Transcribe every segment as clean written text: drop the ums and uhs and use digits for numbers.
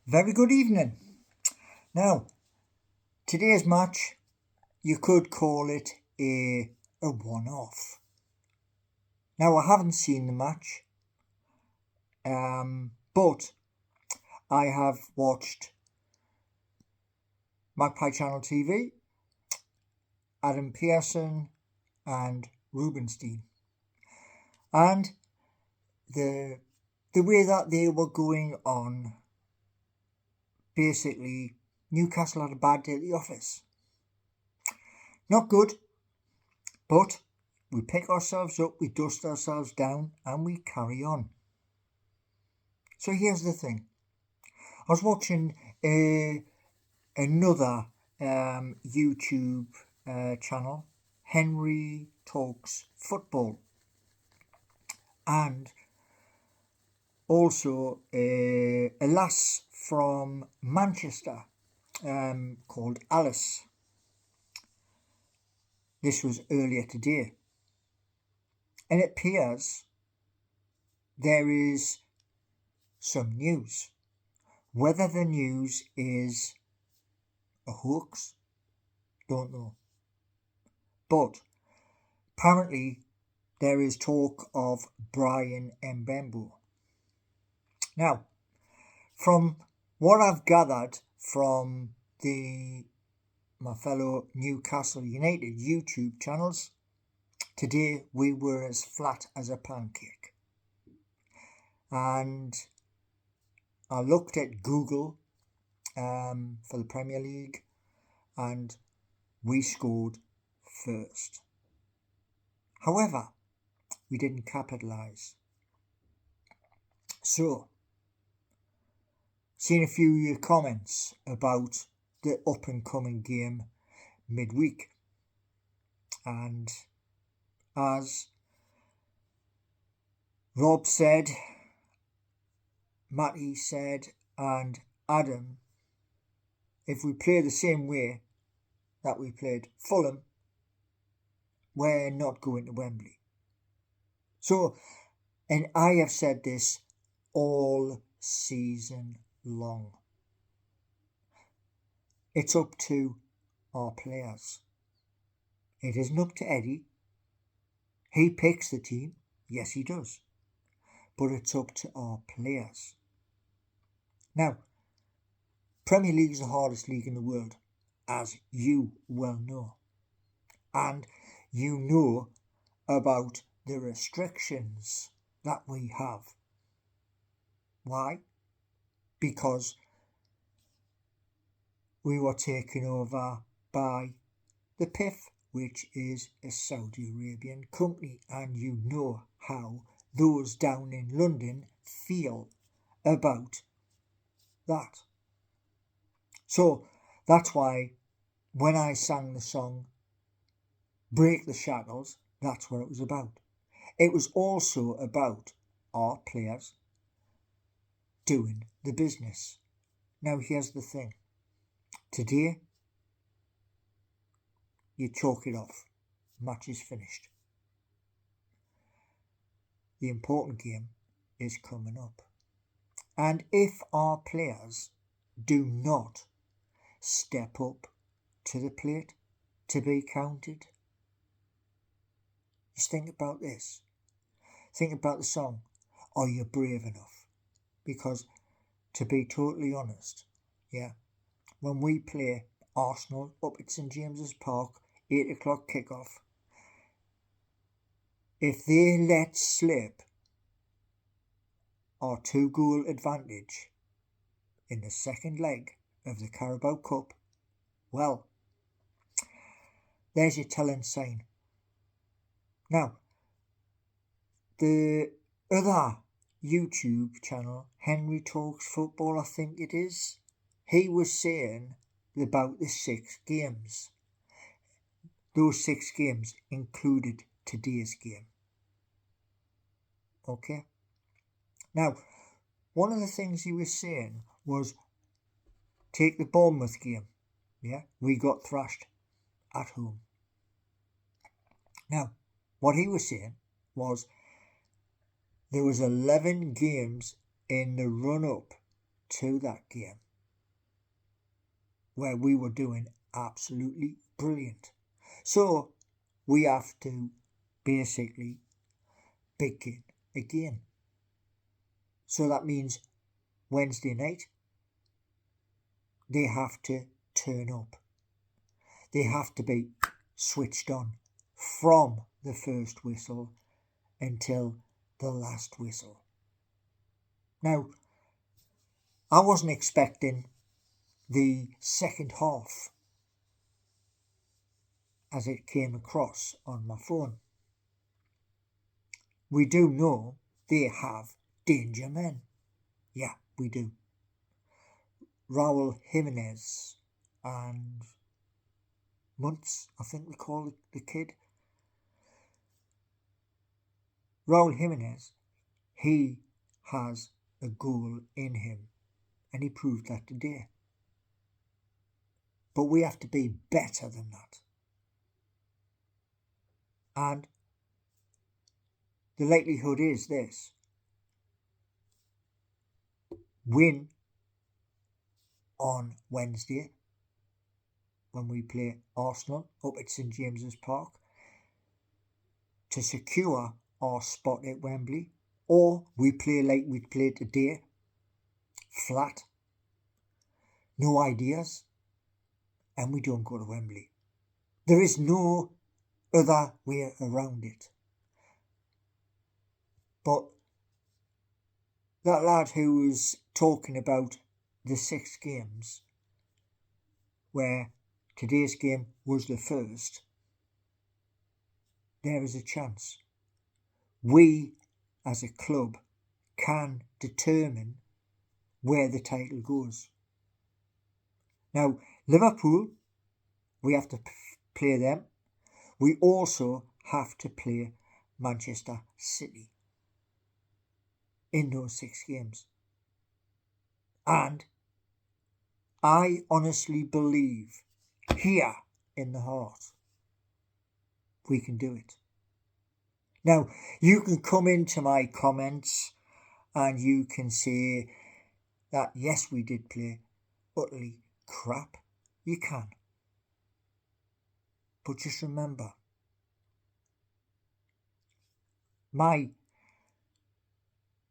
Very good evening. Now, today's match, you could call it a one-off. Now, I haven't seen the match, but I have watched Magpie Channel TV, Adam Pearson and Rubenstein. And the way that they were going on, basically, Newcastle had a bad day at the office. Not good, but we pick ourselves up, we dust ourselves down, and we carry on. So here's the thing. I was watching another YouTube channel, Henry Talks Football, and also a lass from Manchester called Alice. This was earlier today. And it appears there is some news. Whether the news is a hoax, don't know. But apparently there is talk of Brian Mbembo. Now, from what I've gathered from my fellow Newcastle United YouTube channels, today we were as flat as a pancake. And I looked at Google for the Premier League and we scored first. However, we didn't capitalise. So, seen a few of your comments about the up and coming game midweek, and as Rob said, Matty said, and Adam, if we play the same way that we played Fulham, we're not going to Wembley. So, and I have said this all season long. It's up to our players. It isn't up to Eddie. He picks the team. Yes, he does. But it's up to our players. Now, Premier League is the hardest league in the world, as you well know. And you know about the restrictions that we have. Why? Because we were taken over by the PIF, which is a Saudi Arabian company, and you know how those down in London feel about that. So that's why when I sang the song Break the Shackles, that's what it was about. It was also about our players doing the business. Now here's the thing. Today, you chalk it off. Match is finished. The important game is coming up. And if our players do not step up to the plate to be counted, just think about this. Think about the song, Are You Brave Enough? Because to be totally honest, when we play Arsenal up at St James's Park, 8 o'clock kickoff, if they let slip our 2-goal advantage in the second leg of the Carabao Cup, well, there's your telling sign. Now, the other YouTube channel, Henry Talks Football, I think it is, he was saying about the 6 games. Those 6 games included today's game. Okay? Now, one of the things he was saying was, take the Bournemouth game. We got thrashed at home. Now, what he was saying was there was 11 games in the run-up to that game where we were doing absolutely brilliant. So we have to basically begin again. So that means Wednesday night, they have to turn up. They have to be switched on from the first whistle until the last whistle. Now, I wasn't expecting the second half as it came across on my phone. We do know they have danger men. Yeah, we do. Raul Jimenez and Muntz, I think they call the kid. Raul Jimenez, he has a goal in him, and he proved that today. But we have to be better than that. And the likelihood is this: win on Wednesday when we play Arsenal up at St James's Park to secure our spot at Wembley, or we play like we played today, flat, no ideas, and we don't go to Wembley. There is no other way around it. But that lad who was talking about the 6 games, where today's game was the first, there is a chance. We, as a club, can determine where the title goes. Now, Liverpool, we have to play them. We also have to play Manchester City in those 6 games. And I honestly believe here in the heart we can do it. Now, you can come into my comments and you can say that yes, we did play utterly crap. You can. But just remember, my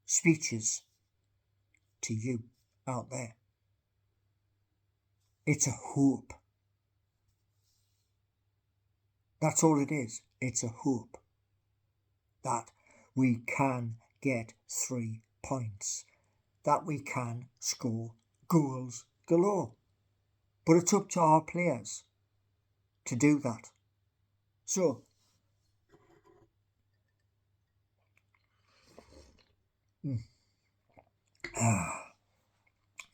speeches to you out there, it's a hope. That's all it is. It's a hope that we can get 3 points, that we can score goals galore. But it's up to our players to do that. So,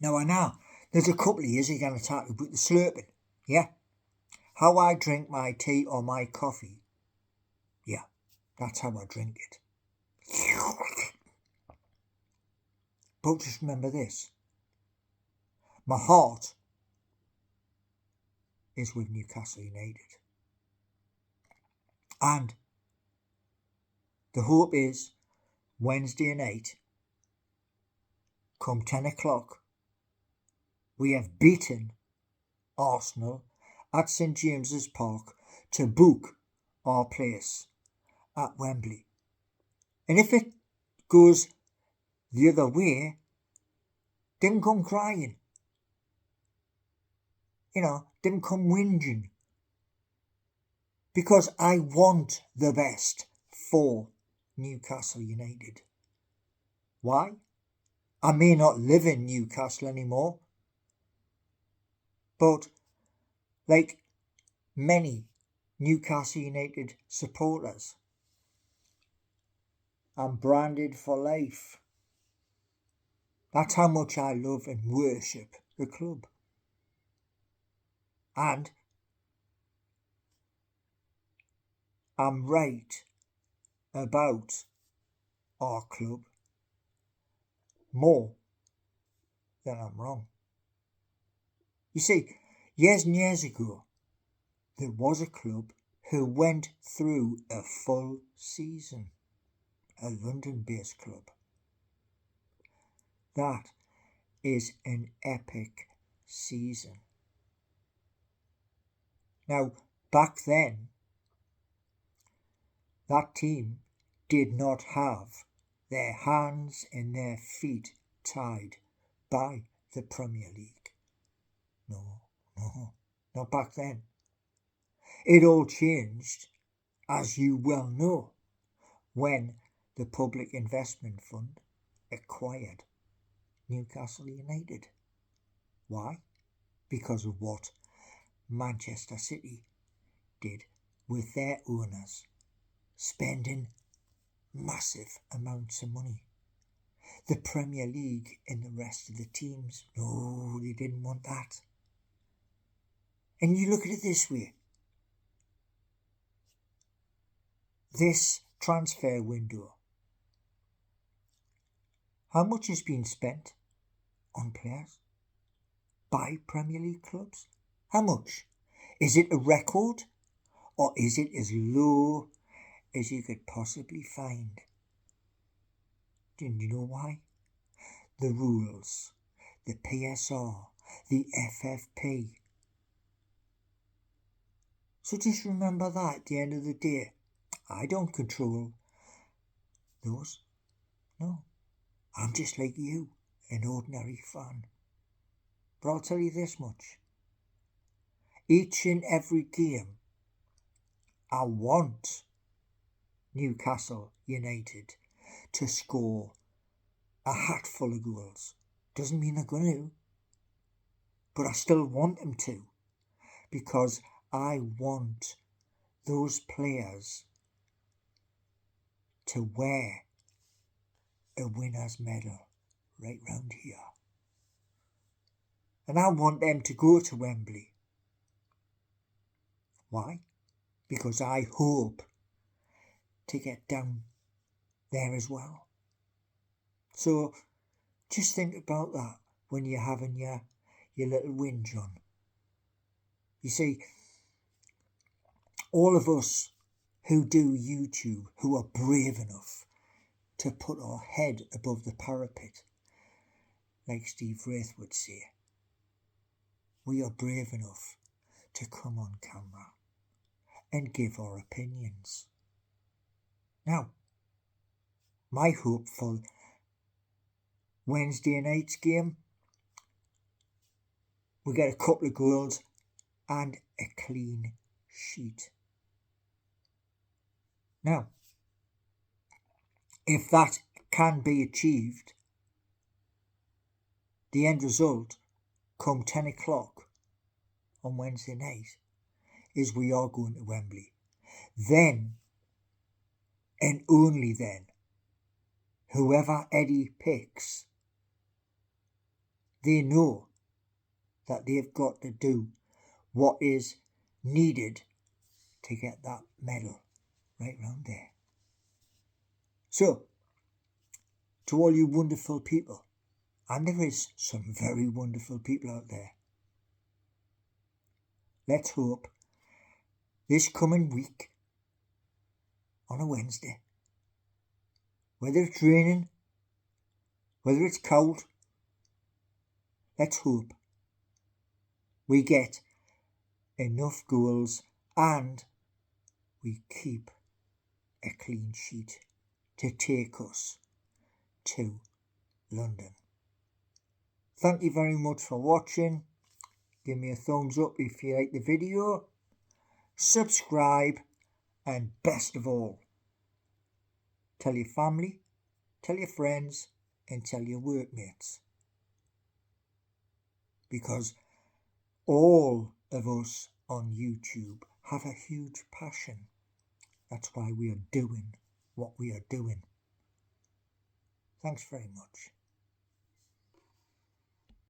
now I know there's a couple of years you're going to talk about the slurping, yeah? How I drink my tea or my coffee, yeah, that's how I drink it. But just remember this: my heart is with Newcastle United. And the hope is Wednesday night, come 10 o'clock, we have beaten Arsenal at St James's Park to book our place at Wembley. And if it goes the other way, then come crying. Then come whinging. Because I want the best for Newcastle United. Why? I may not live in Newcastle anymore, but like many Newcastle United supporters, I'm branded for life. That's how much I love and worship the club. And I'm right about our club more than I'm wrong. You see, years and years ago, there was a club who went through a full season, a London-based club, that is an epic season. Now, back then, that team did not have their hands and their feet tied by the Premier League. No, not back then. It all changed, as you well know, when the Public Investment Fund acquired Newcastle United. Why? Because of what Manchester City did with their owners, spending massive amounts of money. The Premier League and the rest of the teams, no, they didn't want that. And you look at it this way. This transfer window, how much has been spent on players by Premier League clubs? How much? Is it a record, or is it as low as you could possibly find? Do you know why? The rules, the PSR, the FFP. So just remember that at the end of the day. I don't control those. No. I'm just like you, an ordinary fan. But I'll tell you this much. Each and every game, I want Newcastle United to score a hatful of goals. Doesn't mean they're going to, but I still want them to, because I want those players to wear a winner's medal right round here. And I want them to go to Wembley. Why? Because I hope to get down there as well. So just think about that when you're having your little whinge on. You see, all of us who do YouTube, who are brave enough to put our head above the parapet, like Steve Wraith would say, we are brave enough to come on camera and give our opinions. Now, my hope for Wednesday night's game, we get a couple of goals and a clean sheet. Now, if that can be achieved, the end result come 10 o'clock on Wednesday night is we are going to Wembley. Then, and only then, whoever Eddie picks, they know that they've got to do what is needed to get that medal right round there. So, to all you wonderful people, and there is some very wonderful people out there, let's hope this coming week on a Wednesday, whether it's raining, whether it's cold, let's hope we get enough goals and we keep a clean sheet to take us to London. Thank you very much for watching. Give me a thumbs up if you like the video. Subscribe, and best of all, tell your family, tell your friends, and tell your workmates. Because all of us on YouTube have a huge passion. That's why we are doing what we are doing. Thanks very much.